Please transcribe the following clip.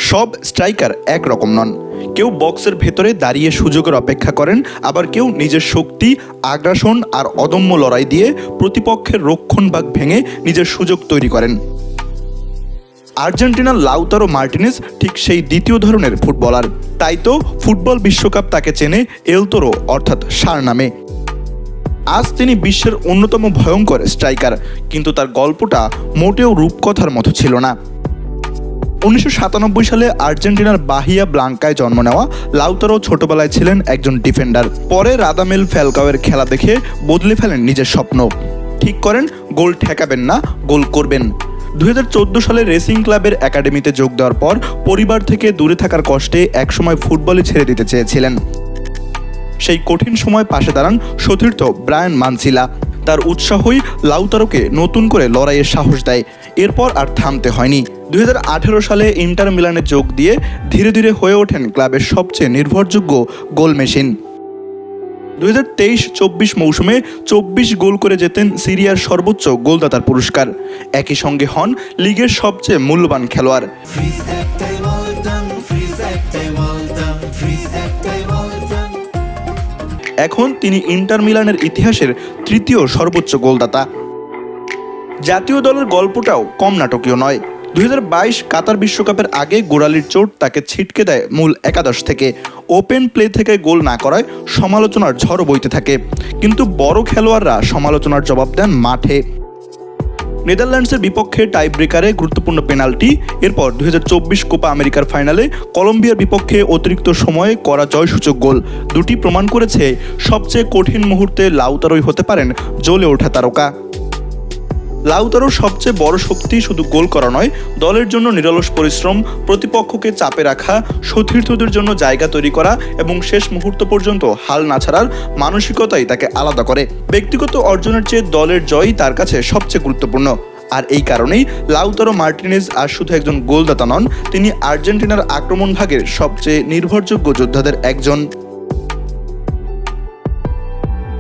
সব স্ট্রাইকার একরকম নন। কেউ বক্সের ভেতরে দাঁড়িয়ে সুযোগের অপেক্ষা করেন, আবার কেউ নিজের শক্তি, আগ্রাসন আর অদম্য লড়াই দিয়ে প্রতিপক্ষের রক্ষণভাগ ভেঙে নিজের সুযোগ তৈরি করেন। আর্জেন্টিনার লাউতারো মার্টিনেজ ঠিক সেই দ্বিতীয় ধরনের ফুটবলার। তাই তো ফুটবল বিশ্বকাপ তাকে চেনে এল তোরো অর্থাৎ ষাঁড় নামে। আজ তিনি বিশ্বের অন্যতম ভয়ঙ্কর স্ট্রাইকার, কিন্তু তার গল্পটা মোটেও রূপকথার মতো ছিল না। 1997 সালে আর্জেন্টিনার বাহিয়া ব্লাঙ্কায় জন্ম নেওয়া লাউতারো ছোটবেলায় ছিলেন একজন ডিফেন্ডার। পরে রাদামেল ফ্যালকাওয়ের খেলা দেখে বদলে ফেলেন নিজের স্বপ্ন। ঠিক করেন গোল ঠেকাবেন না, গোল করবেন। 2014 সালে রেসিং ক্লাবের একাডেমিতে যোগ দেওয়ার পর পরিবার থেকে দূরে থাকার কষ্টে একসময় ফুটবলই ছেড়ে দিতে চেয়েছিলেন। সেই কঠিন সময় পাশে দাঁড়ান সতীর্থ ব্রায়ান মানসিলা। তার উৎসাহই লাউতারোকে নতুন করে লড়াইয়ের সাহস দেয়। এরপর আর থামতে হয়নি। 2018 সালে ইন্টার মিলানে যোগ দিয়ে ধীরে ধীরে হয়ে ওঠেন ক্লাবের সবচেয়ে নির্ভরযোগ্য গোল মেশিন। 2023-24 মৌসুমে 24 গোল করে জেতেন সিরিয়ার সর্বোচ্চ গোলদাতার পুরস্কার। একই সঙ্গে হন লিগের সবচেয়ে মূল্যবান খেলোয়াড়। এখন তিনি ইন্টার মিলানের ইতিহাসের তৃতীয় সর্বোচ্চ গোলদাতা। জাতীয় দলের গল্পটাও কম নাটকীয় নয়। 2022 কাতার বিশ্বকাপের আগে গোড়ালির চোট তাকে ছিটকে দেয় মূল একাদশ থেকে। ওপেন প্লে থেকে গোল না করায় সমালোচনার ঝড় বইতে থাকে, কিন্তু বড় খেলোয়াড়রা সমালোচনার জবাব দেন মাঠে। নেদারল্যান্ডসের বিপক্ষে টাই ব্রেকারে গুরুত্বপূর্ণ পেনাল্টি, এরপর 2024 কোপা আমেরিকার ফাইনালে কলম্বিয়ার বিপক্ষে অতিরিক্ত সময়ে করা জয়সূচক গোল দুটি প্রমাণ করেছে সবচেয়ে কঠিন মুহূর্তে লাউতারোই হতে পারেন জ্বলে ওঠা তারকা। লাউতারোর সবচেয়ে বড় শক্তি শুধু গোল করা নয়, দলের জন্য নিরলস পরিশ্রম, প্রতিপক্ষকে চাপে রাখা, সতীর্থদের জন্য জায়গা তৈরি করা এবং শেষ মুহূর্ত পর্যন্ত হাল না ছাড়ার মানসিকতাই তাকে আলাদা করে। ব্যক্তিগত অর্জনের চেয়ে দলের জয়ই তার কাছে সবচেয়ে গুরুত্বপূর্ণ। আর এই কারণেই লাউতারো মার্টিনেজ আর শুধু একজন গোলদাতা নন, তিনি আর্জেন্টিনার আক্রমণ ভাগের সবচেয়ে নির্ভরযোগ্য যোদ্ধাদের একজন।